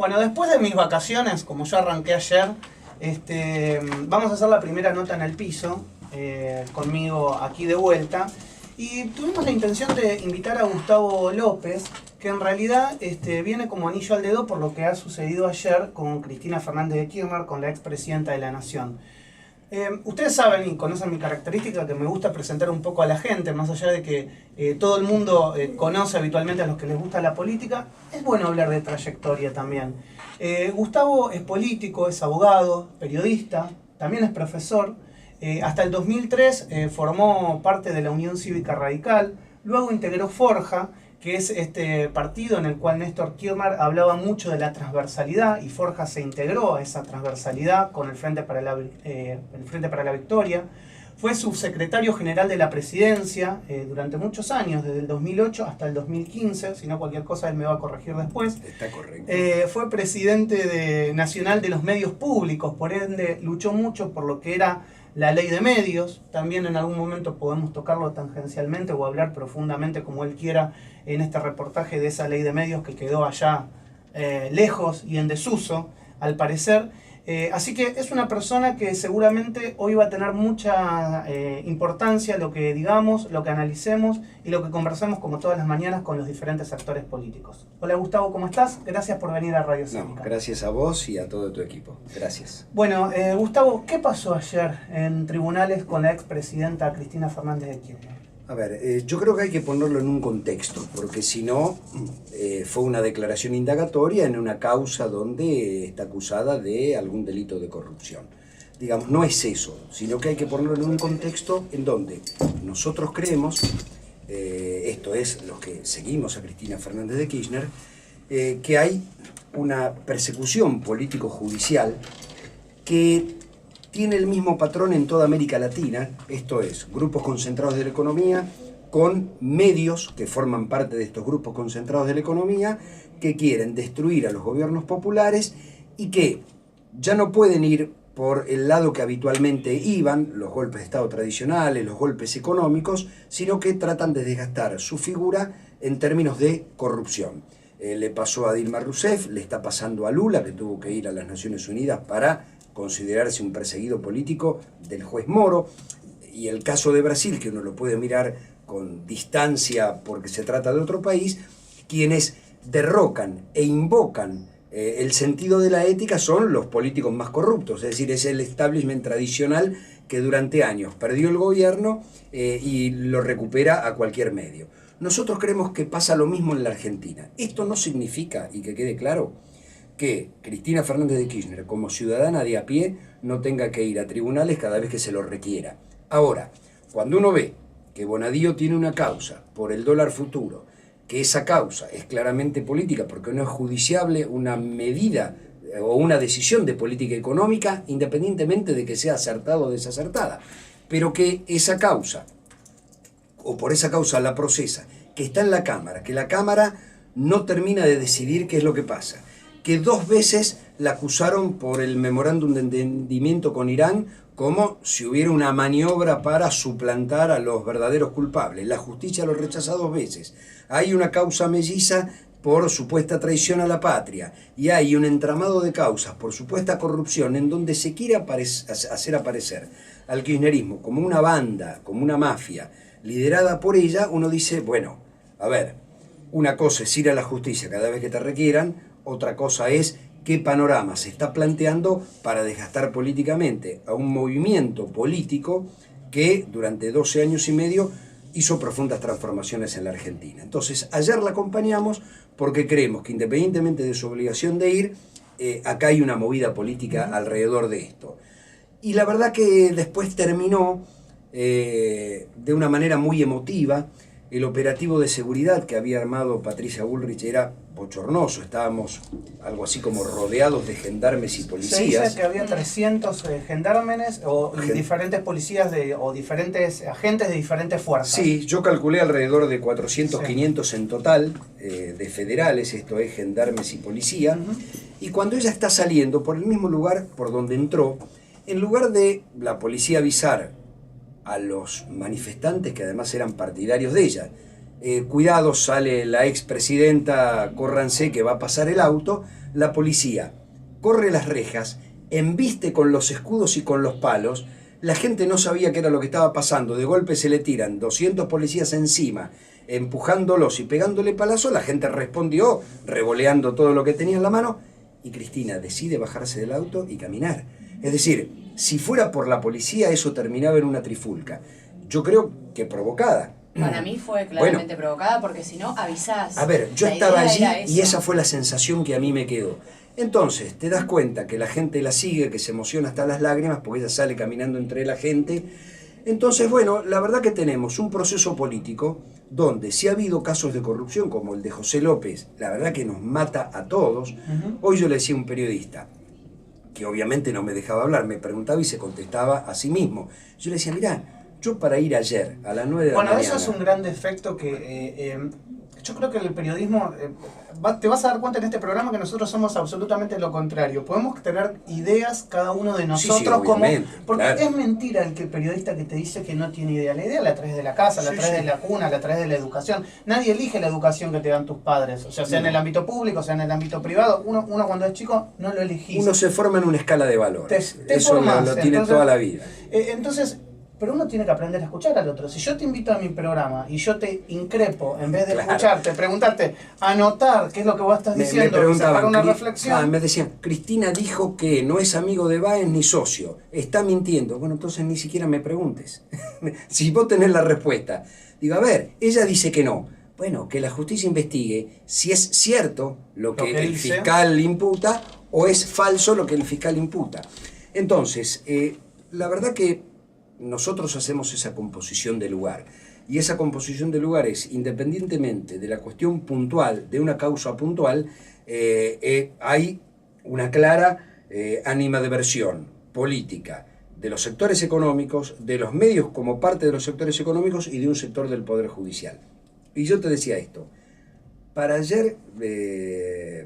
Bueno, después de mis vacaciones, como yo arranqué ayer, vamos a hacer la primera nota en el piso, conmigo aquí de vuelta. Y tuvimos la intención de invitar a Gustavo López, que en realidad viene como anillo al dedo por lo que ha sucedido ayer con Cristina Fernández de Kirchner, con la expresidenta de la Nación. Ustedes saben y conocen mi característica, que me gusta presentar un poco a la gente, más allá de que todo el mundo conoce habitualmente a los que les gusta la política, es bueno hablar de trayectoria también. Gustavo es político, es abogado, periodista, también es profesor. Hasta el 2003 formó parte de la Unión Cívica Radical, luego integró Forja, que es este partido en el cual Néstor Kirchner hablaba mucho de la transversalidad, y Forja se integró a esa transversalidad con el Frente para la Victoria. Fue subsecretario general de la presidencia durante muchos años, desde el 2008 hasta el 2015, si no cualquier cosa él me va a corregir después. Está correcto. Fue presidente nacional de los medios públicos, por ende luchó mucho por lo que era la ley de medios. También en algún momento podemos tocarlo tangencialmente o hablar profundamente como él quiera en este reportaje de esa ley de medios que quedó allá lejos y en desuso, al parecer. Así que es una persona que seguramente hoy va a tener mucha importancia lo que digamos, lo que analicemos y lo que conversemos como todas las mañanas con los diferentes actores políticos. Hola Gustavo, ¿cómo estás? Gracias por venir a Radio Cívica. Gracias a vos y a todo tu equipo. Gracias. Bueno, Gustavo, ¿qué pasó ayer en tribunales con la expresidenta Cristina Fernández de Kirchner? A ver, yo creo que hay que ponerlo en un contexto, porque si no, fue una declaración indagatoria en una causa donde está acusada de algún delito de corrupción. Digamos, no es eso, sino que hay que ponerlo en un contexto en donde nosotros creemos, esto es, los que seguimos a Cristina Fernández de Kirchner, que hay una persecución político-judicial que tiene el mismo patrón en toda América Latina, esto es, grupos concentrados de la economía con medios que forman parte de estos grupos concentrados de la economía que quieren destruir a los gobiernos populares y que ya no pueden ir por el lado que habitualmente iban, los golpes de Estado tradicionales, los golpes económicos, sino que tratan de desgastar su figura en términos de corrupción. Le pasó a Dilma Rousseff, le está pasando a Lula, que tuvo que ir a las Naciones Unidas para considerarse un perseguido político del juez Moro, y el caso de Brasil, que uno lo puede mirar con distancia porque se trata de otro país, quienes derrocan e invocan el sentido de la ética son los políticos más corruptos, es decir, es el establishment tradicional que durante años perdió el gobierno y lo recupera a cualquier medio. Nosotros creemos que pasa lo mismo en la Argentina. Esto no significa, y que quede claro, que Cristina Fernández de Kirchner, como ciudadana de a pie, no tenga que ir a tribunales cada vez que se lo requiera. Ahora, cuando uno ve que Bonadío tiene una causa por el dólar futuro, que esa causa es claramente política, porque no es judiciable una medida o una decisión de política económica, independientemente de que sea acertada o desacertada, pero que esa causa, o por esa causa la procesa, que está en la Cámara, que la Cámara no termina de decidir qué es lo que pasa, que 2 veces la acusaron por el memorándum de entendimiento con Irán como si hubiera una maniobra para suplantar a los verdaderos culpables. La justicia lo rechaza 2 veces. Hay una causa melliza por supuesta traición a la patria y hay un entramado de causas por supuesta corrupción en donde se quiere hacer aparecer al kirchnerismo como una banda, como una mafia liderada por ella. Uno dice, bueno, a ver, una cosa es ir a la justicia cada vez que te requieran, otra cosa es qué panorama se está planteando para desgastar políticamente a un movimiento político que durante 12 años y medio hizo profundas transformaciones en la Argentina. Entonces, ayer la acompañamos porque creemos que independientemente de su obligación de ir, acá hay una movida política alrededor de esto. Y la verdad que después terminó de una manera muy emotiva. El operativo de seguridad que había armado Patricia Bullrich era bochornoso. Estábamos algo así como rodeados de gendarmes y policías. Se dice que había 300 gendarmes o diferentes policías o diferentes agentes de diferentes fuerzas. Sí, yo calculé alrededor de 400, 500 en total de federales, esto es gendarmes y policía. Y cuando ella está saliendo por el mismo lugar por donde entró, en lugar de la policía avisar a los manifestantes, que además eran partidarios de ella, cuidado, sale la expresidenta, córranse que va a pasar el auto, la policía corre las rejas, embiste con los escudos y con los palos, la gente no sabía qué era lo que estaba pasando, de golpe se le tiran 200 policías encima, empujándolos y pegándole palazo, la gente respondió, revoleando todo lo que tenía en la mano, y Cristina decide bajarse del auto y caminar. Es decir, si fuera por la policía eso terminaba en una trifulca. Yo creo que provocada. Para mí fue claramente provocada, porque si no, avisás. A ver, yo estaba allí y esa fue la sensación que a mí me quedó. Entonces, te das cuenta que la gente la sigue, que se emociona hasta las lágrimas, porque ella sale caminando entre la gente. Entonces, bueno, la verdad que tenemos un proceso político donde si ha habido casos de corrupción, como el de José López, la verdad que nos mata a todos. Hoy yo le decía a un periodista, que obviamente no me dejaba hablar, me preguntaba y se contestaba a sí mismo. Yo le decía, mirá, yo para ir ayer a las 9 de la mañana... Bueno, eso es un gran defecto que yo creo que el periodismo... te vas a dar cuenta en este programa que nosotros somos absolutamente lo contrario. Podemos tener ideas cada uno de nosotros porque claro, es mentira el periodista que te dice que no tiene idea. La idea la traes de la casa, la traes de la cuna, la traes de la educación. Nadie elige la educación que te dan tus padres. O sea en el ámbito público, sea en el ámbito privado. Uno cuando es chico no lo elegís. Uno se forma en una escala de valores. Eso formás, lo tiene toda la vida. Pero uno tiene que aprender a escuchar al otro. Si yo te invito a mi programa y yo te increpo, en vez de escucharte, preguntarte, anotar qué es lo que vos estás diciendo, sacar una reflexión. Me decían, Cristina dijo que no es amigo de Báez ni socio, está mintiendo. Bueno, entonces ni siquiera me preguntes. Si vos tenés la respuesta, digo, a ver, ella dice que no. Bueno, que la justicia investigue si es cierto lo que el fiscal imputa o es falso lo que el fiscal imputa. Entonces, la verdad que nosotros hacemos esa composición de lugar, y esa composición de lugar es, independientemente de la cuestión puntual, de una causa puntual, hay una clara animadversión política de los sectores económicos, de los medios como parte de los sectores económicos y de un sector del Poder Judicial. Y yo te decía esto, para ayer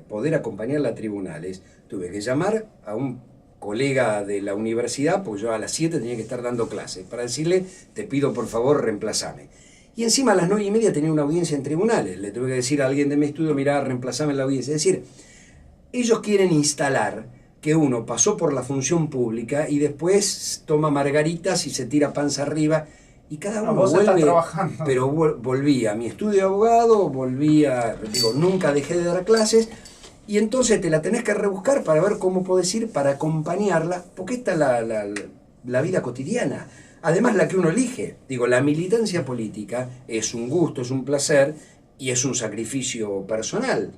poder acompañarla a tribunales, tuve que llamar a un colega de la universidad, porque yo a las 7 tenía que estar dando clases, para decirle, te pido por favor reemplazame. Y encima a las 9:30 tenía una audiencia en tribunales, le tuve que decir a alguien de mi estudio, mirá, reemplazame en la audiencia. Es decir, ellos quieren instalar que uno pasó por la función pública y después toma margaritas y se tira panza arriba, y cada uno vuelve, pero volví a mi estudio de abogado, nunca dejé de dar clases. Y entonces te la tenés que rebuscar para ver cómo podés ir para acompañarla, porque esta es la vida cotidiana. Además, la que uno elige. La militancia política es un gusto, es un placer y es un sacrificio personal.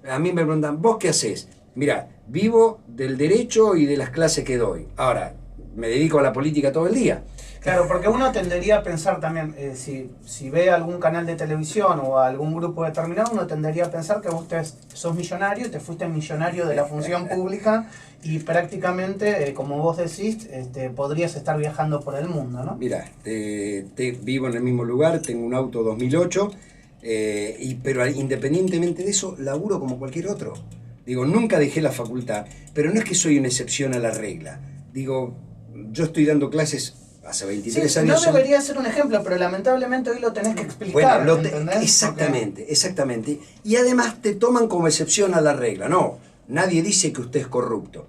A mí me preguntan, ¿vos qué haces? Mirá, vivo del derecho y de las clases que doy. Ahora, me dedico a la política todo el día. Claro, porque uno tendería a pensar también, si ve algún canal de televisión o algún grupo determinado, uno tendería a pensar que vos sos millonario y te fuiste millonario de la función pública y prácticamente, como vos decís, podrías estar viajando por el mundo, ¿no? Mirá, vivo en el mismo lugar, tengo un auto 2008, pero independientemente de eso, laburo como cualquier otro. Nunca dejé la facultad, pero no es que soy una excepción a la regla. Yo estoy dando clases hace 23 años. No debería ser un ejemplo, pero lamentablemente hoy lo tenés que explicar. Bueno, exactamente. Y además te toman como excepción a la regla. No, nadie dice que usted es corrupto.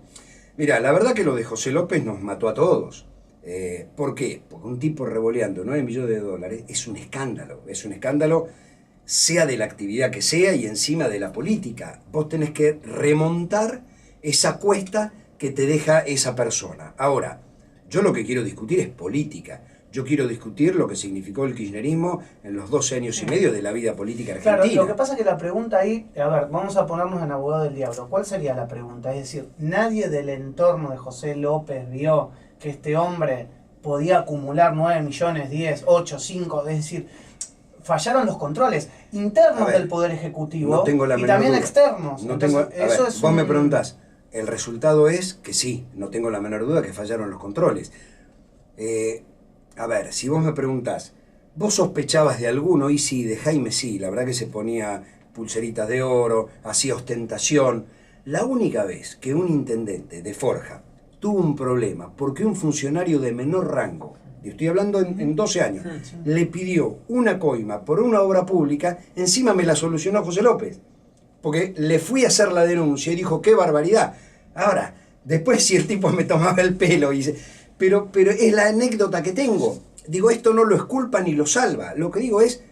Mira, la verdad que lo de José López nos mató a todos. ¿Por qué? Porque un tipo revoleando 9 millones de dólares es un escándalo. Es un escándalo, sea de la actividad que sea y encima de la política. Vos tenés que remontar esa cuesta que te deja esa persona. Ahora, yo lo que quiero discutir es política. Yo quiero discutir lo que significó el kirchnerismo en los 12 años y medio de la vida política argentina. Claro, lo que pasa es que la pregunta ahí, a ver, vamos a ponernos en abogado del diablo. ¿Cuál sería la pregunta? Es decir, nadie del entorno de José López vio que este hombre podía acumular 9 millones, 10, 8, 5, es decir, fallaron los controles internos del Poder Ejecutivo y también externos. Vos me preguntás, el resultado es que sí, no tengo la menor duda que fallaron los controles. Si vos me preguntás, ¿vos sospechabas de alguno? Y sí, de Jaime sí, la verdad que se ponía pulseritas de oro, hacía ostentación. La única vez que un intendente de Forja tuvo un problema porque un funcionario de menor rango estoy hablando en 12 años, Sí. le pidió una coima por una obra pública, encima me la solucionó José López, porque le fui a hacer la denuncia y dijo, qué barbaridad. Ahora, después si el tipo me tomaba el pelo, y dice, pero es la anécdota que tengo. Digo, esto no lo exculpa ni lo salva. Lo que digo es,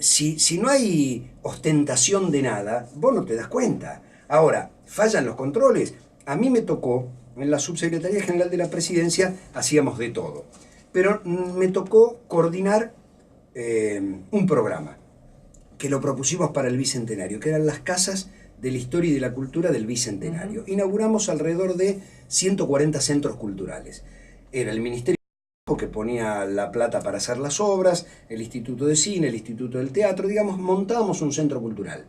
si no hay ostentación de nada, vos no te das cuenta. Ahora, fallan los controles. A mí me tocó, en la Subsecretaría General de la Presidencia, hacíamos de todo. Pero me tocó coordinar un programa que lo propusimos para el Bicentenario, que eran las casas de la historia y de la cultura del Bicentenario. Inauguramos alrededor de 140 centros culturales. Era el Ministerio que ponía la plata para hacer las obras, el Instituto de Cine, el Instituto del Teatro, digamos, montábamos un centro cultural.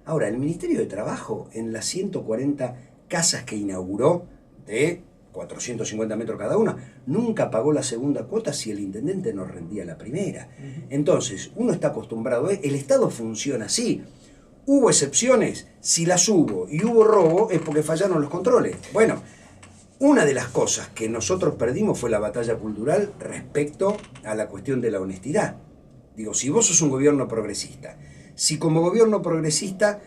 Ahora, el Ministerio de Trabajo, en las 140 casas que inauguró, de 450 metros cada una, nunca pagó la segunda cuota si el intendente no rendía la primera. Entonces, uno está acostumbrado, el Estado funciona así. Hubo excepciones, si las hubo y hubo robo, es porque fallaron los controles. Bueno, una de las cosas que nosotros perdimos fue la batalla cultural respecto a la cuestión de la honestidad. Digo, si vos sos un gobierno progresista, si como gobierno progresista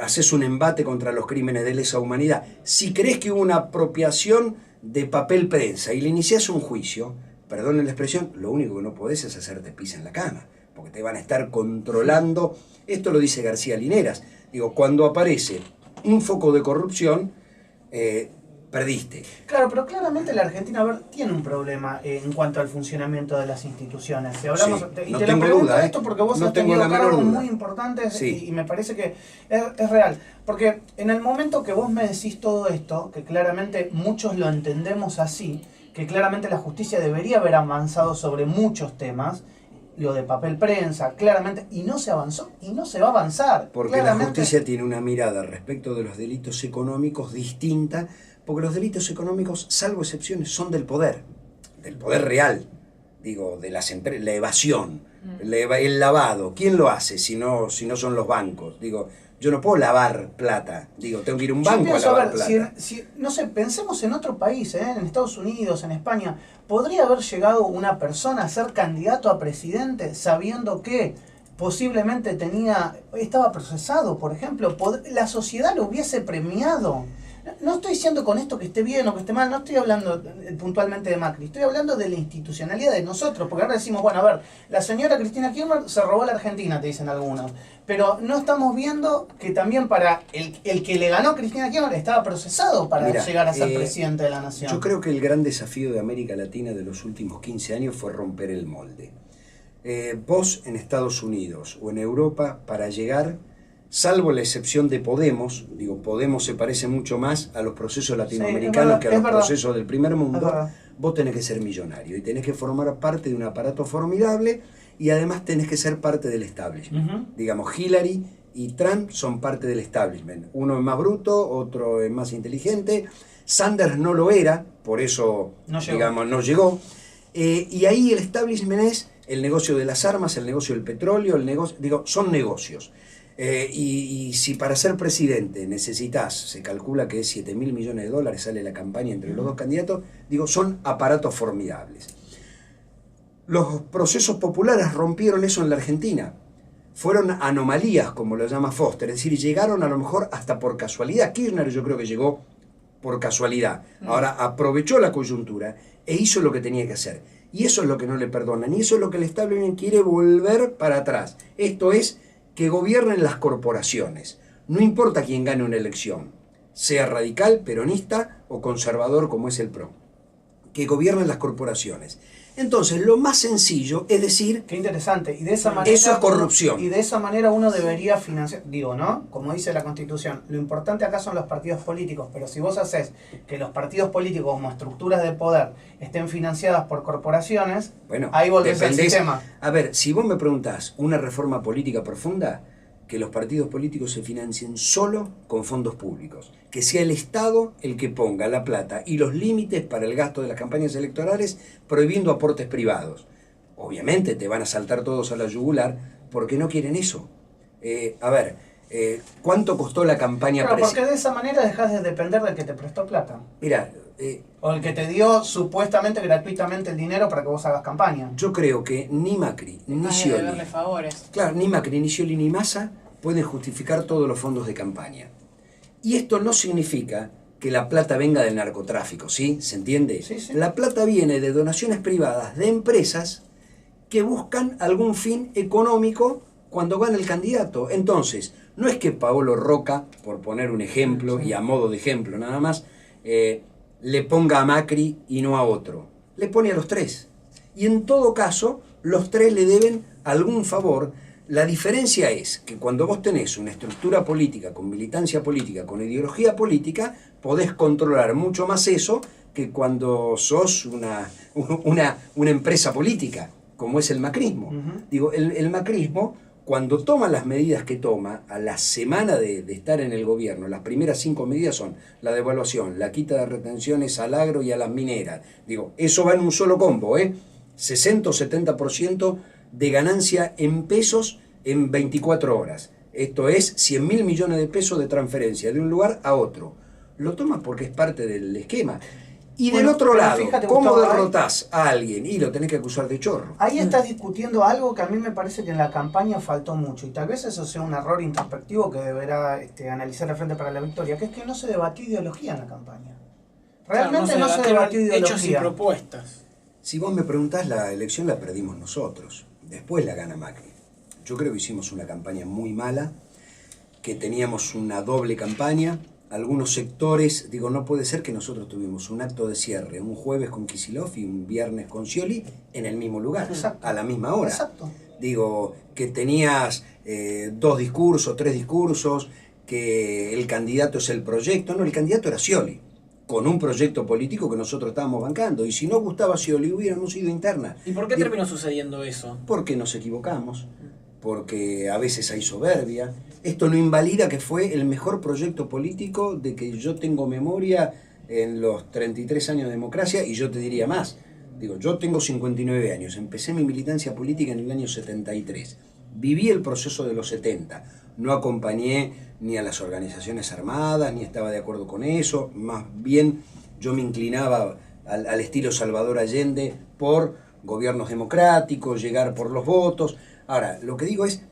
haces un embate contra los crímenes de lesa humanidad, si crees que hubo una apropiación de papel prensa y le iniciás un juicio, perdonen la expresión, lo único que no podés es hacerte pis en la cama, porque te van a estar controlando. Esto lo dice García Lineras. Digo, cuando aparece un foco de corrupción, perdiste. Claro, pero claramente la Argentina, a ver, tiene un problema en cuanto al funcionamiento de las instituciones. Si hablamos, Sí, y no te lo tengo pregunto duda, esto porque vos no has tengo tenido la menor cargos duda. muy importantes Sí. y me parece que es real. Porque en el momento que vos me decís todo esto, que claramente muchos lo entendemos así, que claramente la justicia debería haber avanzado sobre muchos temas, lo de papel prensa, claramente, y no se avanzó y no se va a avanzar. Porque claramente. la justicia tiene una mirada respecto de los delitos económicos distinta, porque los delitos económicos, salvo excepciones, son del poder real, digo, de las la evasión, el lavado. ¿Quién lo hace si no son los bancos? Digo, yo no puedo lavar plata, digo, tengo que ir a un Yo banco a pienso, lavar ver, plata. no sé, pensemos en otro país, en Estados Unidos, en España. ¿Podría haber llegado una persona a ser candidato a presidente sabiendo que posiblemente estaba procesado, por ejemplo? La sociedad lo hubiese premiado. No estoy diciendo con esto que esté bien o que esté mal, no estoy hablando puntualmente de Macri, estoy hablando de la institucionalidad de nosotros, porque ahora decimos, bueno, a ver, la señora Cristina Kirchner se robó la Argentina, te dicen algunos, pero no estamos viendo que también para el que le ganó a Cristina Kirchner estaba procesado para Mirá, llegar a ser presidente de la nación. Yo creo que el gran desafío de América Latina de los últimos 15 años fue romper el molde. Vos en Estados Unidos o en Europa, para llegar, salvo la excepción de Podemos, digo, Podemos se parece mucho más a los procesos latinoamericanos que a los procesos del primer mundo, vos tenés que ser millonario y tenés que formar parte de un aparato formidable y además tenés que ser parte del establishment. Digamos, Hillary y Trump son parte del establishment. Uno es más bruto, otro es más inteligente. Sanders no lo era, por eso, digamos, no llegó. Y ahí el establishment es el negocio de las armas, el negocio del petróleo, son negocios. Y si para ser presidente necesitas, se calcula que es 7.000 millones de dólares, sale la campaña entre los dos candidatos, son aparatos formidables. Los procesos populares rompieron eso en la Argentina. Fueron anomalías, como lo llama Foster, es decir, llegaron a lo mejor hasta por casualidad. Kirchner yo creo que llegó por casualidad. Ahora aprovechó la coyuntura e hizo lo que tenía que hacer. Y eso es lo que no le perdonan. Y eso es lo que el establishment quiere volver para atrás. Esto es que gobiernen las corporaciones. No importa quién gane una elección, sea radical, peronista o conservador como es el PRO. Que gobiernen las corporaciones. Entonces, lo más sencillo es decir... Qué interesante. Y de esa manera, eso es corrupción. Y de esa manera uno debería financiar... Digo, ¿no? Como dice la Constitución, lo importante acá son los partidos políticos, pero si vos haces que los partidos políticos como estructuras de poder estén financiadas por corporaciones, bueno, ahí volvés al sistema. A ver, si vos me preguntás una reforma política profunda, que los partidos políticos se financien solo con fondos públicos. Que sea el Estado el que ponga la plata y los límites para el gasto de las campañas electorales, prohibiendo aportes privados. Obviamente te van a saltar todos a la yugular porque no quieren eso. ¿Cuánto costó la campaña presidencial? Porque de esa manera dejás de depender del que te prestó plata. Mira, O el que te dio supuestamente gratuitamente el dinero para que vos hagas campaña. Yo creo que ni Macri, ni Scioli, claro, ni Macri, ni Scioli, ni Massa pueden justificar todos los fondos de campaña. Y esto no significa que la plata venga del narcotráfico, ¿sí? ¿Se entiende? Sí, sí. La plata viene de donaciones privadas de empresas que buscan algún fin económico cuando gana el candidato. Entonces, no es que Paolo Roca, por poner un ejemplo, y a modo de ejemplo nada más, le ponga a Macri y no a otro. Le pone a los tres. Y en todo caso, los tres le deben algún favor. La diferencia es que cuando vos tenés una estructura política, con militancia política, con ideología política, podés controlar mucho más eso que cuando sos una empresa política, como es el macrismo. Digo, el macrismo, cuando toma las medidas que toma, a la semana de estar en el gobierno, las primeras 5 medidas son la devaluación, la quita de retenciones al agro y a las mineras. Digo, eso va en un solo combo, 60 o 70% de ganancia en pesos en 24 horas. Esto es 100.000 millones de pesos de transferencia de un lugar a otro. Lo tomas porque es parte del esquema. Y del otro lado, fíjate, ¿cómo Gustavo, derrotás a alguien? Y lo tenés que acusar de chorro. Ahí estás discutiendo algo que a mí me parece que en la campaña faltó mucho, y tal vez eso sea un error introspectivo que deberá analizar el Frente para la Victoria, que es que no se debatió ideología en la campaña. Realmente claro, no se debatió ideología. Hechos y propuestas. Si vos me preguntás, la elección la perdimos nosotros. Después la gana Macri. Yo creo que hicimos una campaña muy mala, que teníamos una doble campaña. Algunos sectores, digo, no puede ser que nosotros tuvimos un acto de cierre un jueves con Kicillof y un viernes con Scioli en el mismo lugar, Exacto. a la misma hora. Exacto. Digo, que tenías 2 discursos, 3 discursos, que el candidato es el proyecto. No, el candidato era Scioli, con un proyecto político que nosotros estábamos bancando. Y si no gustaba Scioli, hubiéramos ido interna. ¿Y por qué terminó sucediendo eso? Porque nos equivocamos, porque a veces hay soberbia. Esto no invalida que fue el mejor proyecto político de que yo tengo memoria en los 33 años de democracia, y yo te diría más. Digo, yo tengo 59 años, empecé mi militancia política en el año 73. Viví el proceso de los 70, no acompañé ni a las organizaciones armadas, ni estaba de acuerdo con eso, más bien yo me inclinaba al estilo Salvador Allende por gobiernos democráticos, llegar por los votos. Ahora, lo que digo es,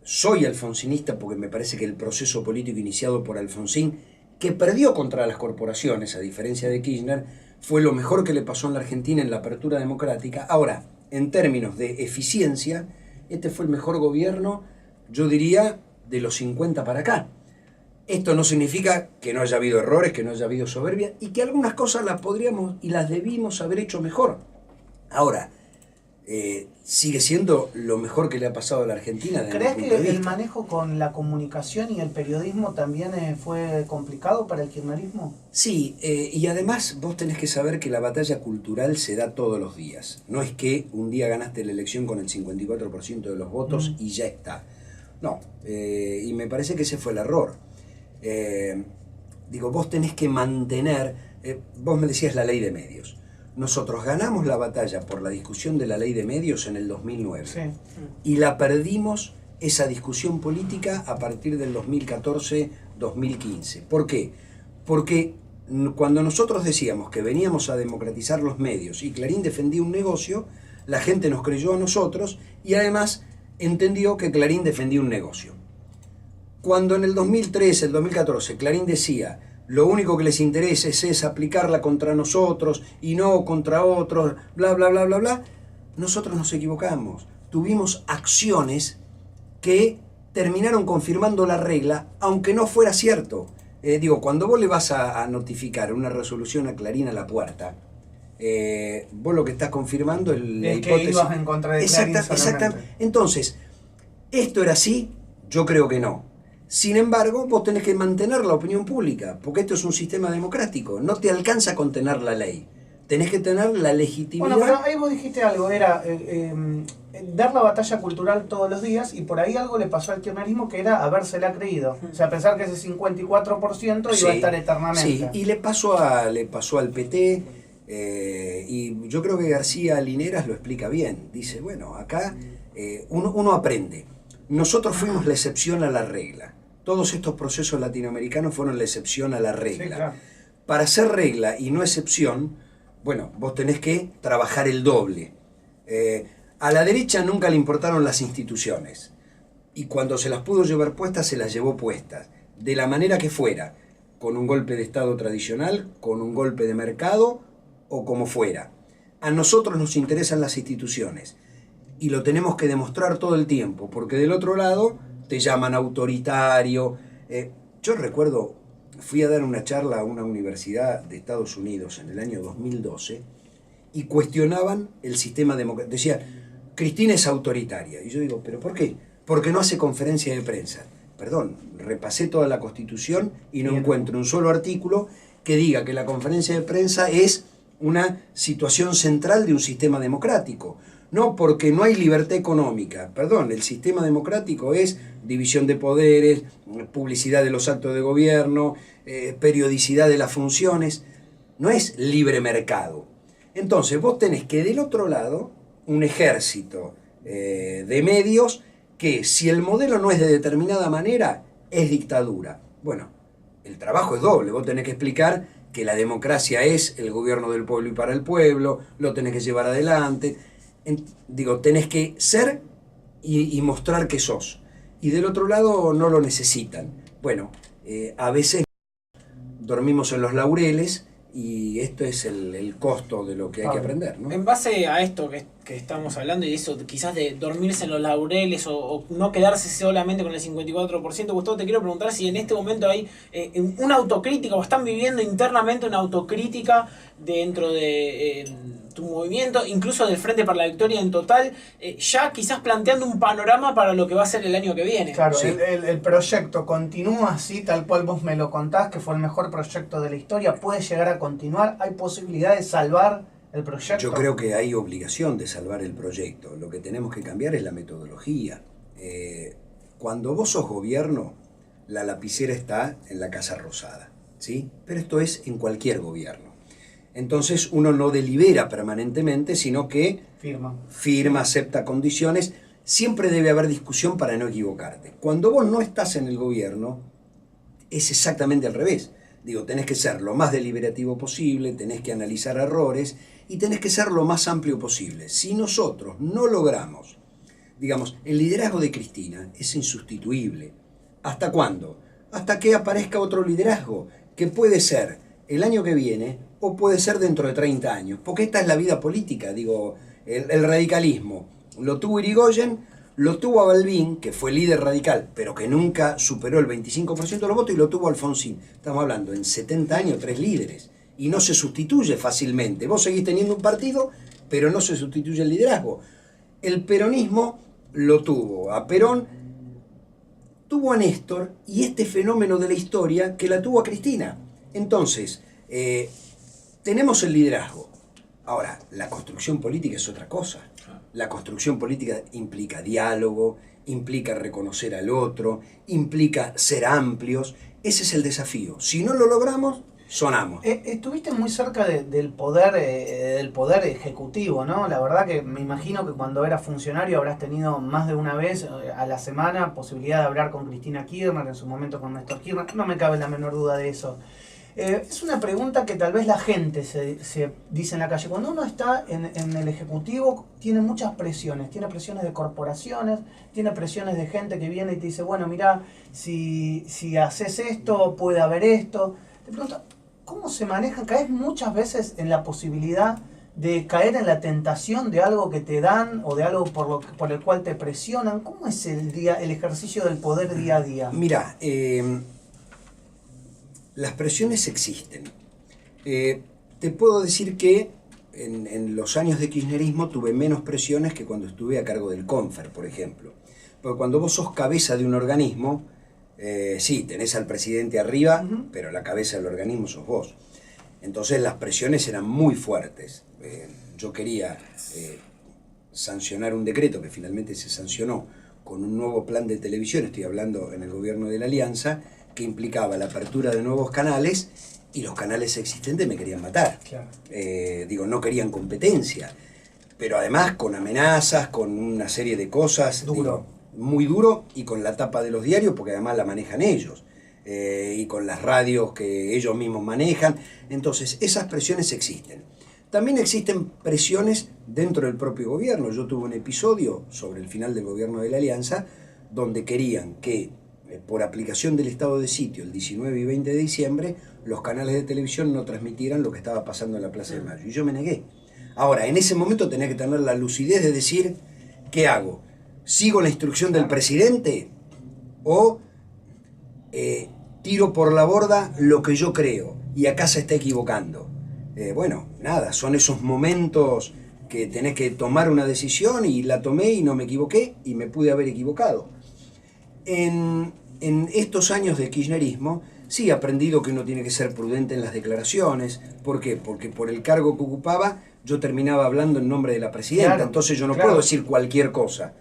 soy alfonsinista porque me parece que el proceso político iniciado por Alfonsín, que perdió contra las corporaciones, a diferencia de Kirchner, fue lo mejor que le pasó en la Argentina en la apertura democrática. Ahora, en términos de eficiencia, este fue el mejor gobierno, yo diría, de los 50 para acá. Esto no significa que no haya habido errores, que no haya habido soberbia, y que algunas cosas las podríamos y las debimos haber hecho mejor. Ahora, sigue siendo lo mejor que le ha pasado a la Argentina. ¿Crees que el manejo con la comunicación y el periodismo también fue complicado para el kirchnerismo? Sí, y además vos tenés que saber que la batalla cultural se da todos los días. No es que un día ganaste la elección con el 54% de los votos y ya está. No, y me parece que ese fue el error. Digo, vos tenés que mantener, vos me decías la ley de medios. Nosotros ganamos la batalla por la discusión de la ley de medios en el 2009. Sí. Y la perdimos esa discusión política a partir del 2014-2015. ¿Por qué? Porque cuando nosotros decíamos que veníamos a democratizar los medios y Clarín defendía un negocio, la gente nos creyó a nosotros y además entendió que Clarín defendía un negocio. Cuando en el 2013, el 2014, Clarín decía: lo único que les interesa es aplicarla contra nosotros y no contra otros, bla, bla, bla, bla, bla, nosotros nos equivocamos. Tuvimos acciones que terminaron confirmando la regla, aunque no fuera cierto. Digo, cuando vos le vas a notificar una resolución a Clarín a la puerta, vos lo que estás confirmando es la hipótesis. Que ibas en contra de Clarín solamente. Exactamente. Entonces, ¿esto era así? Yo creo que no. Sin embargo, vos tenés que mantener la opinión pública, porque esto es un sistema democrático. No te alcanza con tener la ley. Tenés que tener la legitimidad. Bueno, pero ahí vos dijiste algo, era dar la batalla cultural todos los días, y por ahí algo le pasó al kirchnerismo que era habérsela creído. O sea, pensar que ese 54% iba a estar eternamente. Sí, y le pasó al PT, y yo creo que García Lineras lo explica bien. Dice, bueno, acá uno aprende. Nosotros fuimos la excepción a la regla. Todos estos procesos latinoamericanos fueron la excepción a la regla. Sí, claro. para ser regla y no excepción, bueno, vos tenés que trabajar el doble. A la derecha nunca le importaron las instituciones, y cuando se las pudo llevar puestas, se las llevó puestas, de la manera que fuera, con un golpe de Estado tradicional, con un golpe de mercado o como fuera. A nosotros nos interesan las instituciones, y lo tenemos que demostrar todo el tiempo, porque del otro lado te llaman autoritario. Yo recuerdo, fui a dar una charla a una universidad de Estados Unidos en el año 2012 y cuestionaban el sistema democrático. Decían, Cristina es autoritaria. Y yo digo, ¿pero por qué? Porque no hace conferencia de prensa. Perdón, repasé toda la Constitución y no encuentro un solo artículo que diga que la conferencia de prensa es una situación central de un sistema democrático. No, porque no hay libertad económica. Perdón, el sistema democrático es división de poderes, publicidad de los actos de gobierno, periodicidad de las funciones. No es libre mercado. Entonces vos tenés que del otro lado un ejército de medios que si el modelo no es de determinada manera, es dictadura. Bueno, el trabajo es doble. Vos tenés que explicar que la democracia es el gobierno del pueblo y para el pueblo, lo tenés que llevar adelante. Tenés que ser y mostrar que sos. Y del otro lado no lo necesitan. Bueno, a veces dormimos en los laureles y esto es el costo de lo que hay que aprender, ¿no? En base a esto que estamos hablando y eso quizás de dormirse en los laureles o no quedarse solamente con el 54%, Gustavo, te quiero preguntar si en este momento hay una autocrítica o están viviendo internamente una autocrítica dentro de tu movimiento, incluso del Frente para la Victoria en total, ya quizás planteando un panorama para lo que va a ser el año que viene. Claro, sí. el proyecto continúa así, tal cual vos me lo contás, que fue el mejor proyecto de la historia, puede llegar a continuar, hay posibilidad de salvar el proyecto. Yo creo que hay obligación de salvar el proyecto. Lo que tenemos que cambiar es la metodología. Cuando vos sos gobierno, la lapicera está en la Casa Rosada, ¿sí? Pero esto es en cualquier gobierno. Entonces uno no delibera permanentemente, sino que firma, acepta condiciones. Siempre debe haber discusión para no equivocarte. Cuando vos no estás en el gobierno, es exactamente al revés. Tenés que ser lo más deliberativo posible, tenés que analizar errores y tenés que ser lo más amplio posible. Si nosotros no logramos, el liderazgo de Cristina es insustituible. ¿Hasta cuándo? Hasta que aparezca otro liderazgo, que puede ser el año que viene o puede ser dentro de 30 años. Porque esta es la vida política, el radicalismo. Lo tuvo Irigoyen, lo tuvo a Balbín, que fue líder radical, pero que nunca superó el 25% de los votos, y lo tuvo Alfonsín. Estamos hablando, en 70 años, 3 líderes. Y no se sustituye fácilmente. Vos seguís teniendo un partido, pero no se sustituye el liderazgo. El peronismo lo tuvo a Perón, tuvo a Néstor, y este fenómeno de la historia que la tuvo a Cristina. Entonces, tenemos el liderazgo. Ahora, la construcción política es otra cosa. La construcción política implica diálogo, implica reconocer al otro, implica ser amplios. Ese es el desafío. Si no lo logramos, sonamos. Estuviste muy cerca del poder ejecutivo, ¿no? La verdad que me imagino que cuando eras funcionario habrás tenido más de una vez a la semana posibilidad de hablar con Cristina Kirchner, en su momento con Néstor Kirchner. No me cabe la menor duda de eso. Es una pregunta que tal vez la gente se dice en la calle. Cuando uno está en el Ejecutivo, tiene muchas presiones. Tiene presiones de corporaciones, tiene presiones de gente que viene y te dice, bueno, mirá, si haces esto, puede haber esto. Te pregunto, ¿cómo se manejan? ¿Caes muchas veces en la posibilidad de caer en la tentación de algo que te dan o de algo por el cual te presionan? ¿Cómo es el ejercicio del poder día a día? Mira, las presiones existen. Te puedo decir que en los años de kirchnerismo tuve menos presiones que cuando estuve a cargo del CONFER, por ejemplo. Porque cuando vos sos cabeza de un organismo, sí, tenés al presidente arriba, pero la cabeza del organismo sos vos. Entonces las presiones eran muy fuertes. Yo quería sancionar un decreto que finalmente se sancionó con un nuevo plan de televisión, estoy hablando en el gobierno de la Alianza, que implicaba la apertura de nuevos canales, y los canales existentes me querían matar. Claro. No querían competencia, pero además con amenazas, con una serie de cosas. Duro. Muy duro, y con la tapa de los diarios, porque además la manejan ellos. y con las radios que ellos mismos manejan. Entonces, esas presiones existen. También existen presiones dentro del propio gobierno. Yo tuve un episodio sobre el final del gobierno de la Alianza donde querían que, por aplicación del estado de sitio, el 19 y 20 de diciembre, los canales de televisión no transmitieran lo que estaba pasando en la Plaza de Mayo. Y yo me negué. Ahora, en ese momento tenía que tener la lucidez de decir, ¿qué hago? ¿Sigo la instrucción del presidente o tiro por la borda lo que yo creo y acá se está equivocando? Bueno, nada, son esos momentos que tenés que tomar una decisión y la tomé y no me equivoqué y me pude haber equivocado. En estos años de kirchnerismo sí he aprendido que uno tiene que ser prudente en las declaraciones. ¿Por qué? Porque por el cargo que ocupaba yo terminaba hablando en nombre de la presidenta, claro, entonces yo no puedo decir cualquier cosa.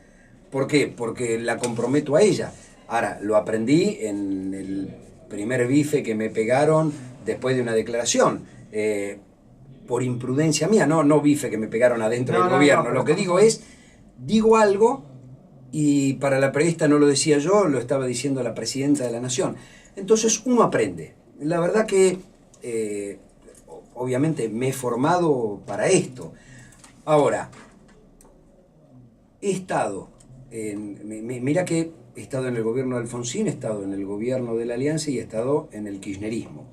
¿Por qué? Porque la comprometo a ella. Ahora, lo aprendí en el primer bife que me pegaron después de una declaración. Por imprudencia mía, no bife que me pegaron adentro del gobierno. Lo que digo es, digo algo y para la periodista no lo decía yo, lo estaba diciendo la presidenta de la Nación. Entonces uno aprende. La verdad que obviamente me he formado para esto. Ahora, he estado, mira que he estado en el gobierno de Alfonsín, he estado en el gobierno de la Alianza y he estado en el kirchnerismo.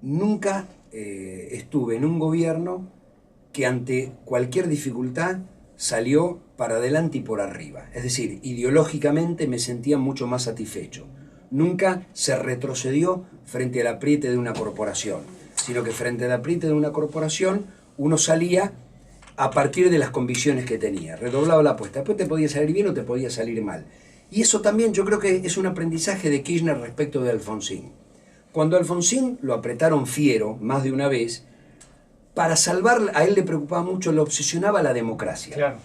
Nunca estuve en un gobierno que ante cualquier dificultad salió para adelante y por arriba. Es decir, ideológicamente me sentía mucho más satisfecho. Nunca se retrocedió frente al apriete de una corporación, sino que frente al apriete de una corporación uno salía a partir de las convicciones que tenía, redoblaba la apuesta. Después te podía salir bien o te podía salir mal. Y eso también yo creo que es un aprendizaje de Kirchner respecto de Alfonsín. Cuando a Alfonsín lo apretaron fiero más de una vez, para salvar, a él le preocupaba mucho, le obsesionaba la democracia. Claro.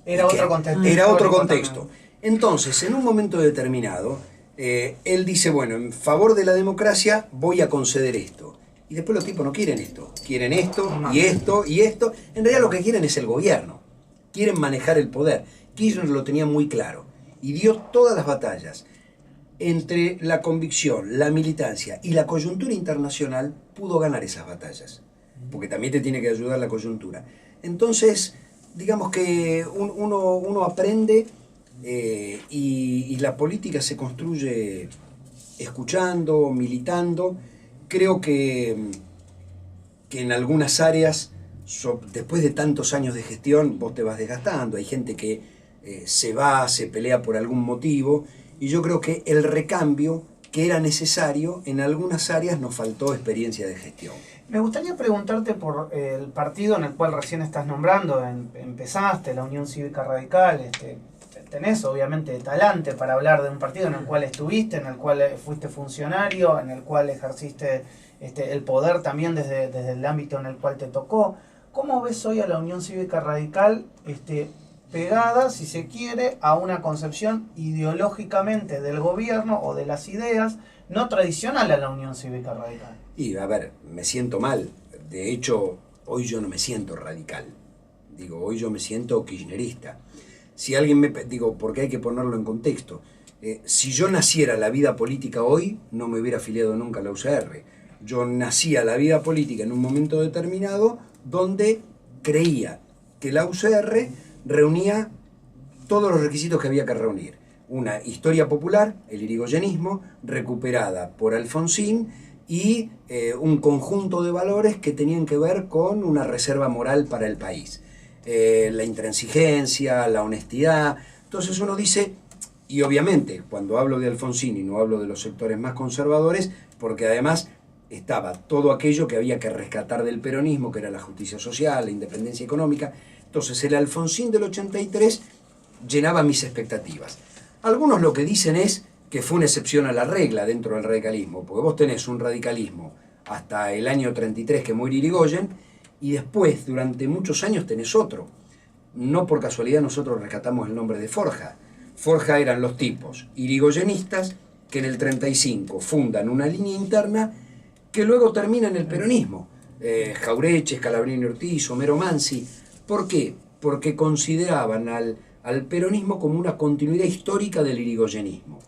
Era otro contexto. Era otro contexto. Entonces, en un momento determinado, él dice, bueno, en favor de la democracia voy a conceder esto. Y después los tipos no quieren esto. Quieren esto, y esto, y esto. En realidad lo que quieren es el gobierno. Quieren manejar el poder. Kirchner lo tenía muy claro. Y dio todas las batallas. Entre la convicción, la militancia y la coyuntura internacional, pudo ganar esas batallas. Porque también te tiene que ayudar la coyuntura. Entonces, digamos que uno aprende y la política se construye escuchando, militando. Creo que en algunas áreas, después de tantos años de gestión, vos te vas desgastando. Hay gente que se va, se pelea por algún motivo. Y yo creo que el recambio que era necesario, en algunas áreas nos faltó experiencia de gestión. Me gustaría preguntarte por el partido en el cual recién estás nombrando, empezaste, la Unión Cívica Radical, tenés obviamente talante para hablar de un partido en el cual estuviste, en el cual fuiste funcionario, en el cual ejerciste el poder también desde el ámbito en el cual te tocó. ¿Cómo ves hoy a la Unión Cívica Radical pegada, si se quiere, a una concepción ideológicamente del gobierno o de las ideas no tradicional a la Unión Cívica Radical? Y a ver, me siento mal. De hecho, hoy yo no me siento radical. Digo, hoy yo me siento kirchnerista. Si alguien porque hay que ponerlo en contexto. Si yo naciera la vida política hoy, no me hubiera afiliado nunca a la UCR. Yo nací a la vida política en un momento determinado donde creía que la UCR reunía todos los requisitos que había que reunir. Una historia popular, el irigoyenismo, recuperada por Alfonsín, y un conjunto de valores que tenían que ver con una reserva moral para el país. La intransigencia, la honestidad. Entonces uno dice, y obviamente cuando hablo de Alfonsín y no hablo de los sectores más conservadores, porque además estaba todo aquello que había que rescatar del peronismo, que era la justicia social, la independencia económica. Entonces el Alfonsín del 83 llenaba mis expectativas. Algunos lo que dicen es que fue una excepción a la regla dentro del radicalismo, porque vos tenés un radicalismo hasta el año 33 que muere Irigoyen, y después, durante muchos años, tenés otro. No por casualidad nosotros rescatamos el nombre de Forja. Forja eran los tipos irigoyenistas que en el 35 fundan una línea interna que luego termina en el peronismo. Jaureche, Scalabrini Ortiz, Homero Mansi. ¿Por qué? Porque consideraban al peronismo como una continuidad histórica del irigoyenismo.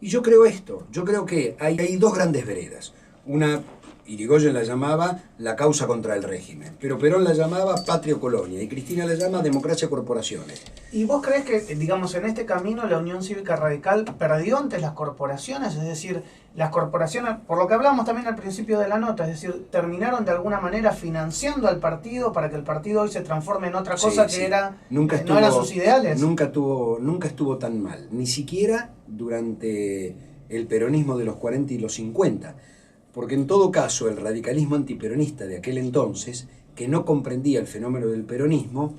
Y yo creo yo creo que hay dos grandes veredas. Una, Irigoyen la llamaba la causa contra el régimen, pero Perón la llamaba patria o colonia, y Cristina la llama democracia corporaciones. ¿Y vos crees que, digamos, en este camino la Unión Cívica Radical perdió ante las corporaciones? Es decir, las corporaciones, por lo que hablábamos también al principio de la nota, es decir, terminaron de alguna manera financiando al partido para que el partido hoy se transforme en otra cosa que era, no eran sus ideales. Nunca estuvo tan mal, ni siquiera durante el peronismo de los 40 y los 50. Porque en todo caso el radicalismo antiperonista de aquel entonces, que no comprendía el fenómeno del peronismo,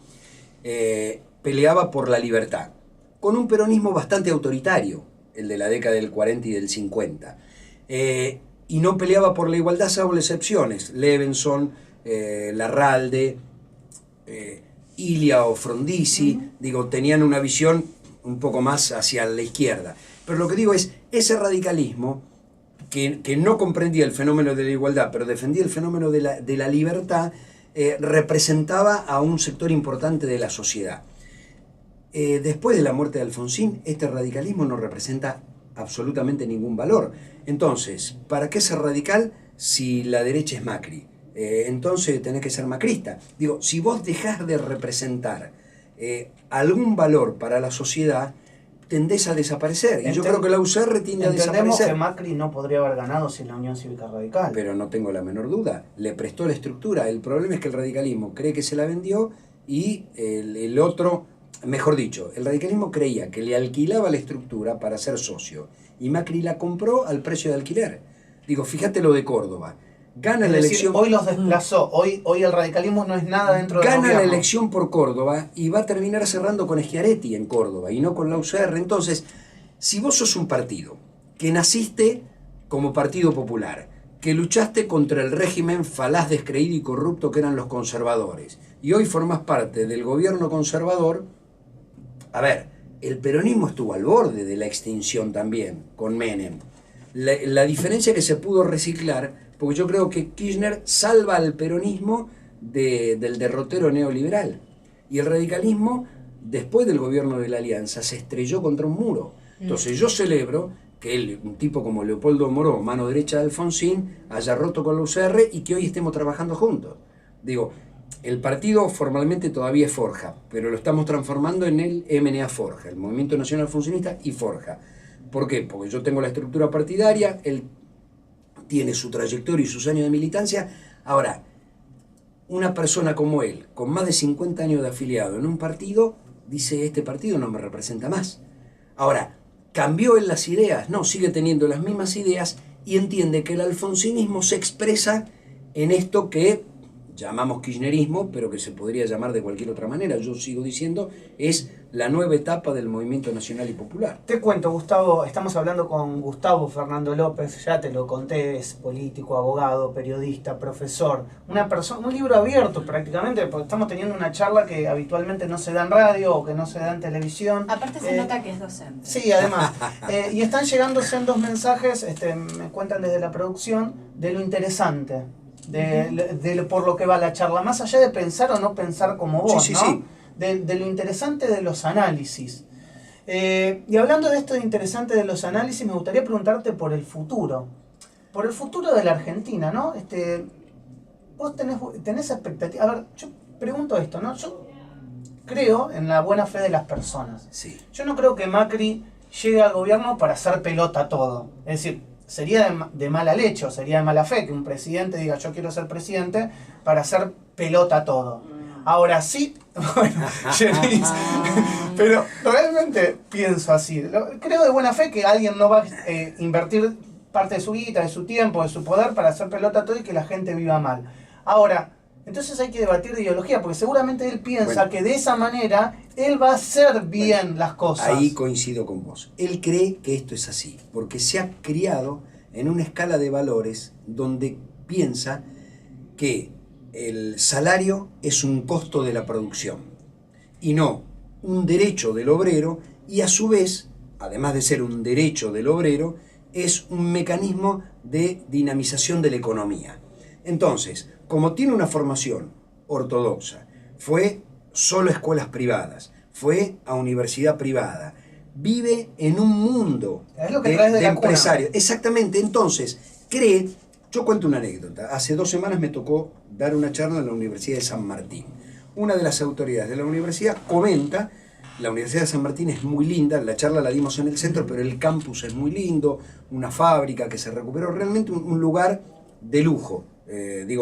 peleaba por la libertad, con un peronismo bastante autoritario, el de la década del 40 y del 50, y no peleaba por la igualdad salvo excepciones, Levenson, Larralde, Ilia o Frondizi, tenían una visión un poco más hacia la izquierda. Pero lo que digo es, ese radicalismo que no comprendía el fenómeno de la igualdad, pero defendía el fenómeno de la libertad, representaba a un sector importante de la sociedad. Después de la muerte de Alfonsín, este radicalismo no representa absolutamente ningún valor. Entonces, ¿para qué ser radical si la derecha es Macri? Entonces tenés que ser macrista. Si vos dejás de representar algún valor para la sociedad, tendés a desaparecer. Y yo creo que la UCR tiende a desaparecer. Entendemos que Macri no podría haber ganado sin la Unión Cívica Radical. Pero no tengo la menor duda. Le prestó la estructura. El problema es que el radicalismo cree que se la vendió y el otro, mejor dicho, el radicalismo creía que le alquilaba la estructura para ser socio. Y Macri la compró al precio de alquiler. Fíjate lo de Córdoba. Gana la elección. Hoy los desplazó, hoy el radicalismo no es nada dentro del gobierno. Gana la elección por Córdoba y va a terminar cerrando con Schiaretti en Córdoba y no con la UCR. Entonces, si vos sos un partido que naciste como Partido Popular, que luchaste contra el régimen falaz, descreído y corrupto que eran los conservadores, y hoy formás parte del gobierno conservador, el peronismo estuvo al borde de la extinción también, con Menem. La diferencia es que se pudo reciclar, porque yo creo que Kirchner salva al peronismo del derrotero neoliberal. Y el radicalismo, después del gobierno de la Alianza, se estrelló contra un muro. Entonces yo celebro que un tipo como Leopoldo Moró, mano derecha de Alfonsín, haya roto con la UCR y que hoy estemos trabajando juntos. El partido formalmente todavía es Forja, pero lo estamos transformando en el MNA Forja, el Movimiento Nacional Alfonsinista y Forja. ¿Por qué? Porque yo tengo la estructura partidaria, él tiene su trayectoria y sus años de militancia. Ahora, una persona como él, con más de 50 años de afiliado en un partido, dice, este partido no me representa más. Ahora, ¿cambió él las ideas? No, sigue teniendo las mismas ideas y entiende que el alfonsinismo se expresa en esto que llamamos kirchnerismo, pero que se podría llamar de cualquier otra manera. Yo sigo diciendo, es la nueva etapa del movimiento nacional y popular. Te cuento, Gustavo, estamos hablando con Gustavo Fernando López, ya te lo conté, es político, abogado, periodista, profesor, una persona, un libro abierto prácticamente, porque estamos teniendo una charla que habitualmente no se da en radio o que no se da en televisión. Aparte se nota que es docente. Sí, además. Y están llegando sendos mensajes, me cuentan desde la producción, de lo interesante. Por lo que va la charla, más allá de pensar o no pensar como vos, sí, ¿no? Sí. De lo interesante de los análisis. Y hablando de esto de interesante de los análisis, me gustaría preguntarte por el futuro de la Argentina, ¿no? Vos tenés expectativa. A ver, yo pregunto esto, ¿no? Yo creo en la buena fe de las personas. Sí. Yo no creo que Macri llegue al gobierno para hacer pelota todo. Es decir, sería de mala leche o sería de mala fe que un presidente diga yo quiero ser presidente para hacer pelota todo. Ahora sí, bueno, Jenis, pero realmente pienso así. Creo de buena fe que alguien no va a invertir parte de su guita, de su tiempo, de su poder para hacer pelota todo y que la gente viva mal. Ahora, entonces hay que debatir de ideología, porque seguramente él piensa que de esa manera él va a hacer bien las cosas. Ahí coincido con vos. Él cree que esto es así, porque se ha criado en una escala de valores donde piensa que el salario es un costo de la producción y no un derecho del obrero, y a su vez, además de ser un derecho del obrero, es un mecanismo de dinamización de la economía. Entonces, como tiene una formación ortodoxa, fue solo a escuelas privadas, fue a universidad privada, vive en un mundo Es lo que traes de la cuna. empresarios. Exactamente, entonces, yo cuento una anécdota. Hace 2 semanas me tocó dar una charla en la Universidad de San Martín. Una de las autoridades de la universidad comenta, la Universidad de San Martín es muy linda, la charla la dimos en el centro, pero el campus es muy lindo, una fábrica que se recuperó, realmente un lugar de lujo,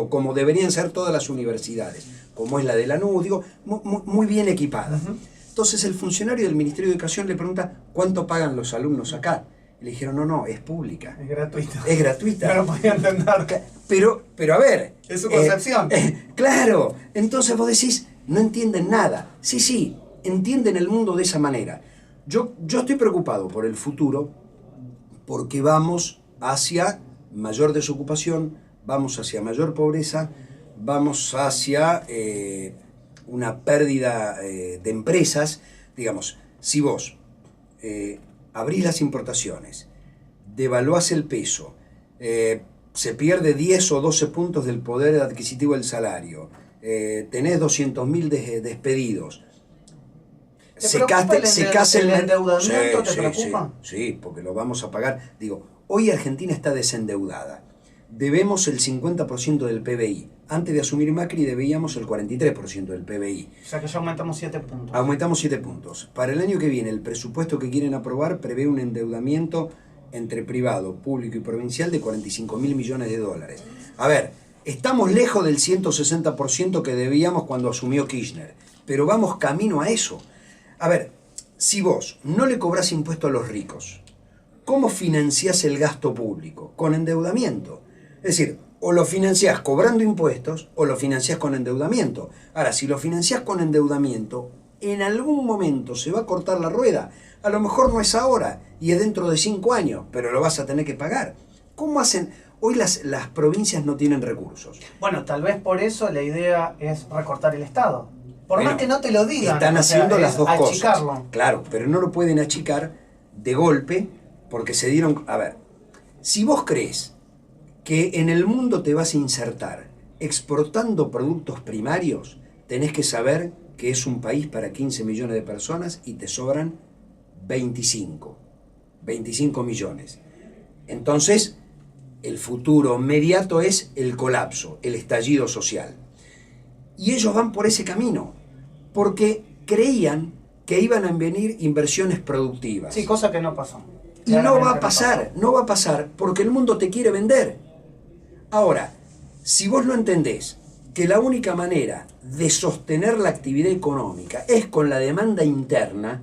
como deberían ser todas las universidades, como es la de Lanús, muy bien equipada. Entonces el funcionario del Ministerio de Educación le pregunta, ¿cuánto pagan los alumnos acá? Le dijeron, no, es pública. Es gratuita. Es gratuita. No lo podía entender. Pero a ver. Es su concepción. Claro. Entonces vos decís, no entienden nada. Sí, entienden el mundo de esa manera. Yo estoy preocupado por el futuro porque vamos hacia mayor desocupación, vamos hacia mayor pobreza, vamos hacia una pérdida de empresas. Digamos, si vos abrís las importaciones, devaluás el peso, se pierde 10 o 12 puntos del poder adquisitivo del salario, tenés 200.000 despedidos, ¿Secaste el endeudamiento? ¿Te preocupa? Sí, porque lo vamos a pagar. Hoy Argentina está desendeudada. Debemos el 50% del PBI. Antes de asumir Macri debíamos el 43% del PBI. O sea que ya aumentamos 7 puntos. Aumentamos 7 puntos. Para el año que viene, el presupuesto que quieren aprobar prevé un endeudamiento entre privado, público y provincial de 45.000 millones de dólares. A ver, estamos lejos del 160% que debíamos cuando asumió Kirchner, pero vamos camino a eso. A ver, si vos no le cobrás impuesto a los ricos, ¿cómo financiás el gasto público? Con endeudamiento. Es decir, o lo financiás cobrando impuestos o lo financiás con endeudamiento. Ahora, si lo financiás con endeudamiento, en algún momento se va a cortar la rueda. A lo mejor no es ahora y es dentro de 5 años, pero lo vas a tener que pagar. ¿Cómo hacen? Hoy las provincias no tienen recursos. Bueno, tal vez por eso la idea es recortar el Estado. Por más que no te lo digan. Están haciendo las dos achicarlo. cosas. Claro, pero no lo pueden achicar de golpe porque se dieron... A ver, si vos crees que en el mundo te vas a insertar exportando productos primarios, tenés que saber que es un país para 15 millones de personas y te sobran 25 millones. Entonces, el futuro inmediato es el colapso, el estallido social. Y ellos van por ese camino, porque creían que iban a venir inversiones productivas. Sí, cosa que no pasó. Y no va a pasar, porque el mundo te quiere vender. Ahora, si vos no entendés que la única manera de sostener la actividad económica es con la demanda interna,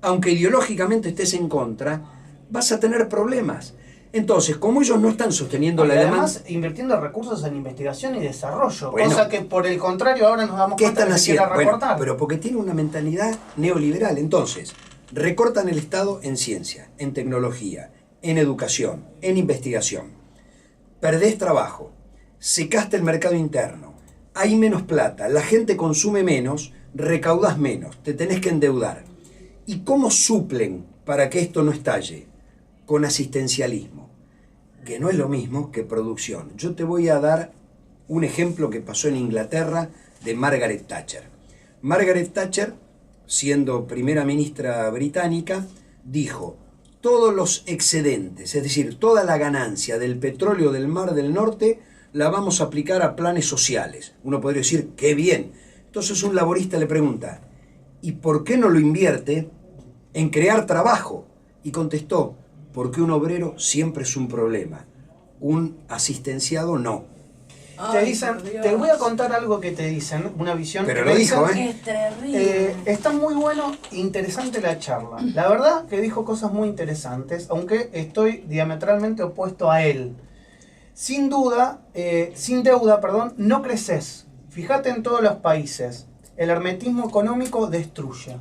aunque ideológicamente estés en contra, vas a tener problemas. Entonces, como ellos no están sosteniendo la demanda... Además, invirtiendo recursos en investigación y desarrollo, bueno, cosa que por el contrario ahora nos damos cuenta que se quiere recortar. Pero porque tiene una mentalidad neoliberal. Entonces, recortan el Estado en ciencia, en tecnología, en educación, en investigación. Perdés trabajo, secaste el mercado interno, hay menos plata, la gente consume menos, recaudás menos, te tenés que endeudar. ¿Y cómo suplen para que esto no estalle? Con asistencialismo, que no es lo mismo que producción. Yo te voy a dar un ejemplo que pasó en Inglaterra de Margaret Thatcher. Margaret Thatcher, siendo primera ministra británica, dijo: todos los excedentes, es decir, toda la ganancia del petróleo del Mar del Norte, la vamos a aplicar a planes sociales. Uno podría decir, ¡qué bien! Entonces un laborista le pregunta, ¿y por qué no lo invierte en crear trabajo? Y contestó, porque un obrero siempre es un problema, un asistenciado no. Te dicen, te voy a contar algo que te dicen, una visión. Pero lo dijo, Es terrible. Está muy bueno, interesante la charla. La verdad que dijo cosas muy interesantes, aunque estoy diametralmente opuesto a él. Sin deuda, no creces. Fíjate en todos los países. El hermetismo económico destruye.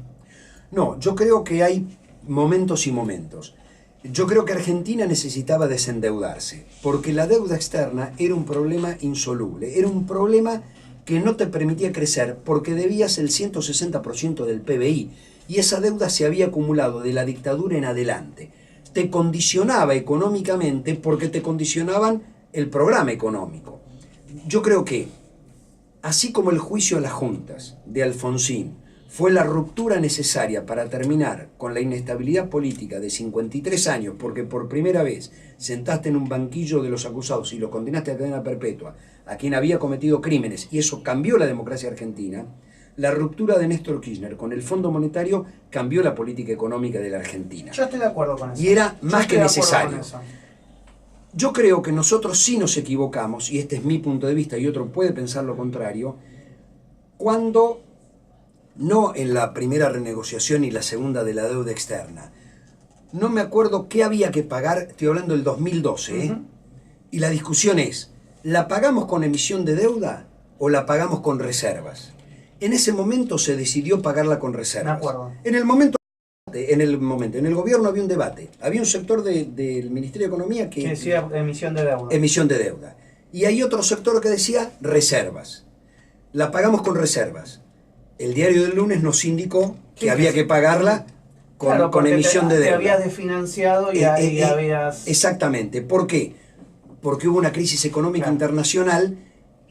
No, yo creo que hay momentos y momentos. Yo creo que Argentina necesitaba desendeudarse, porque la deuda externa era un problema insoluble, era un problema que no te permitía crecer, porque debías el 160% del PBI, y esa deuda se había acumulado de la dictadura en adelante. Te condicionaba económicamente porque te condicionaban el programa económico. Yo creo que, así como el juicio a las juntas de Alfonsín fue la ruptura necesaria para terminar con la inestabilidad política de 53 años, porque por primera vez sentaste en un banquillo de los acusados y lo condenaste a cadena perpetua a quien había cometido crímenes, y eso cambió la democracia argentina. La ruptura de Néstor Kirchner con el Fondo Monetario cambió la política económica de la Argentina. Yo estoy de acuerdo con eso. Y era más que Yo estoy de acuerdo necesario. con eso. Yo creo que nosotros sí nos equivocamos, y este es mi punto de vista, y otro puede pensar lo contrario, cuando, no en la primera renegociación y la segunda de la deuda externa, no me acuerdo qué había que pagar, estoy hablando del 2012, ¿eh? Y la discusión es, ¿la pagamos con emisión de deuda o la pagamos con reservas? En ese momento se decidió pagarla con reservas. Me acuerdo. En el gobierno había un debate. Había un sector del Ministerio de Economía que decía emisión de deuda. Emisión de deuda. Y hay otro sector que decía reservas. La pagamos con reservas. El diario del lunes nos indicó que había que pagarla con emisión de deuda. Te habías desfinanciado y habías... Exactamente. ¿Por qué? Porque hubo una crisis económica internacional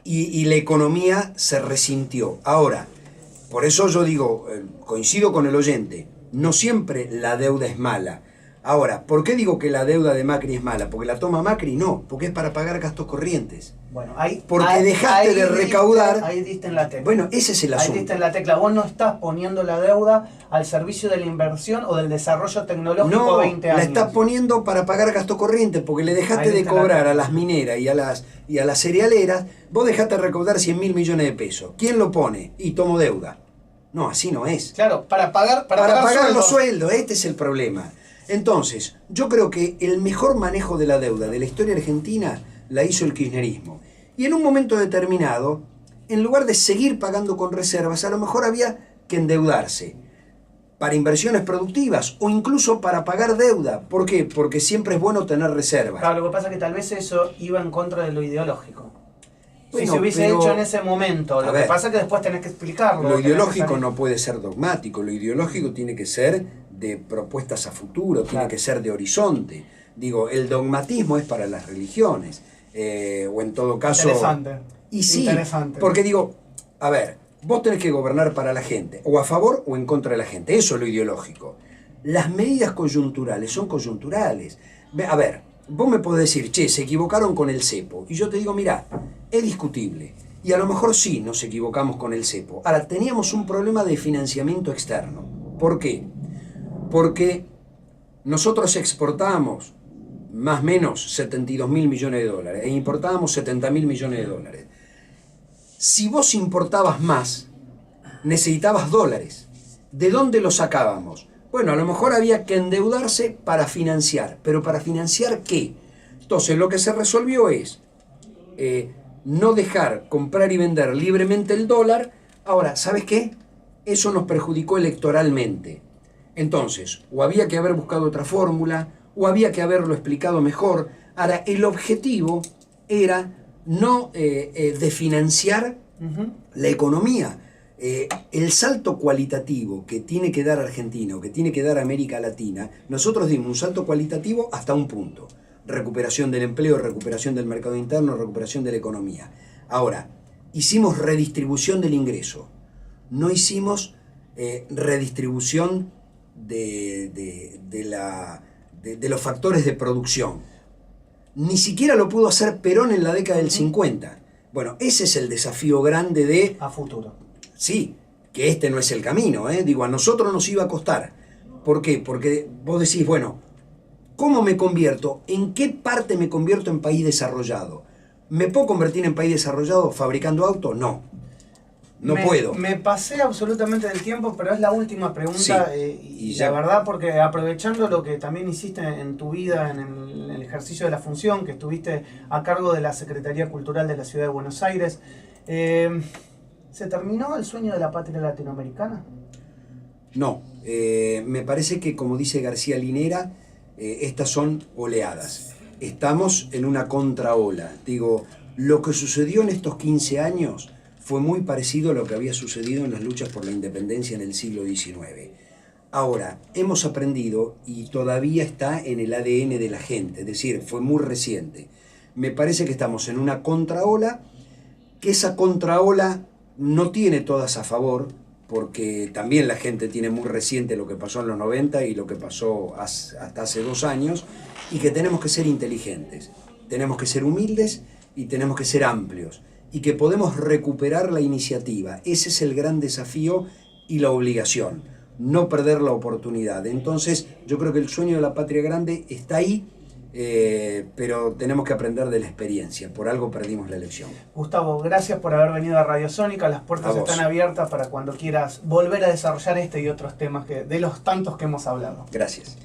y la economía se resintió. Ahora, por eso yo digo, coincido con el oyente, no siempre la deuda es mala. Ahora, ¿por qué digo que la deuda de Macri es mala? ¿Porque la toma Macri? No, porque es para pagar gastos corrientes. Bueno, porque dejaste de recaudar. Ahí diste en la tecla. Bueno, ese es el asunto. Ahí diste en la tecla. Vos no estás poniendo la deuda al servicio de la inversión o del desarrollo tecnológico 20 años. La estás poniendo para pagar gasto corriente, porque le dejaste de cobrar a las mineras y a las cerealeras, vos dejaste de recaudar 100.000 millones de pesos. ¿Quién lo pone? Y tomo deuda. No, así no es. Claro, para pagar los sueldos, este es el problema. Entonces, yo creo que el mejor manejo de la deuda de la historia argentina la hizo el kirchnerismo. Y en un momento determinado, en lugar de seguir pagando con reservas, a lo mejor había que endeudarse para inversiones productivas o incluso para pagar deuda. ¿Por qué? Porque siempre es bueno tener reservas. Claro, lo que pasa es que tal vez eso iba en contra de lo ideológico. Bueno, si se hubiese hecho en ese momento, lo que pasa es que después tenés que explicarlo. Lo ideológico no puede ser dogmático, lo ideológico tiene que ser de propuestas a futuro, tiene que ser de horizonte. Digo, el dogmatismo es para las religiones, o en todo caso... Interesante. Y sí, porque digo, a ver, vos tenés que gobernar para la gente, o a favor o en contra de la gente, eso es lo ideológico. Las medidas coyunturales son coyunturales. A ver, vos me podés decir, che, se equivocaron con el cepo, y yo te digo, mirá, es discutible, y a lo mejor sí nos equivocamos con el cepo. Ahora, teníamos un problema de financiamiento externo. ¿Por qué? Porque nosotros exportábamos más o menos 72.000 millones de dólares e importábamos 70.000 millones de dólares. Si vos importabas más, necesitabas dólares. ¿De dónde los sacábamos? Bueno, a lo mejor había que endeudarse para financiar, pero ¿para financiar qué? Entonces lo que se resolvió es no dejar comprar y vender libremente el dólar. Ahora, ¿sabes qué? Eso nos perjudicó electoralmente. Entonces, o había que haber buscado otra fórmula, o había que haberlo explicado mejor. Ahora, el objetivo era no desfinanciar la economía. El salto cualitativo que tiene que dar Argentina o que tiene que dar América Latina, nosotros dimos un salto cualitativo hasta un punto. Recuperación del empleo, recuperación del mercado interno, recuperación de la economía. Ahora, hicimos redistribución del ingreso. No hicimos redistribución de los factores de producción. Ni siquiera lo pudo hacer Perón en la década del 50. Bueno, ese es el desafío grande de... A futuro. Sí, que este no es el camino, ¿eh? Digo, a nosotros nos iba a costar. ¿Por qué? Porque vos decís, bueno, ¿cómo me convierto? ¿En qué parte me convierto en país desarrollado? ¿Me puedo convertir en país desarrollado fabricando autos? No. No puedo. Me pasé absolutamente del tiempo, pero es la última pregunta. Sí, y la verdad, porque aprovechando lo que también hiciste en tu vida, en el ejercicio de la función, que estuviste a cargo de la Secretaría Cultural de la Ciudad de Buenos Aires, ¿se terminó el sueño de la patria latinoamericana? No. Me parece que, como dice García Linera, estas son oleadas. Estamos en una contraola. Digo, lo que sucedió en estos 15 años... fue muy parecido a lo que había sucedido en las luchas por la independencia en el siglo XIX. Ahora, hemos aprendido y todavía está en el ADN de la gente, es decir, fue muy reciente. Me parece que estamos en una contraola, que esa contraola no tiene todas a favor, porque también la gente tiene muy reciente lo que pasó en los 90 y lo que pasó hasta hace 2 años, y que tenemos que ser inteligentes, tenemos que ser humildes y tenemos que ser amplios, y que podemos recuperar la iniciativa. Ese es el gran desafío y la obligación, no perder la oportunidad. Entonces yo creo que el sueño de la patria grande está ahí, pero tenemos que aprender de la experiencia, por algo perdimos la elección. Gustavo, gracias por haber venido a Radio Sónica, las puertas están abiertas para cuando quieras volver a desarrollar este y otros temas de los tantos que hemos hablado. Gracias.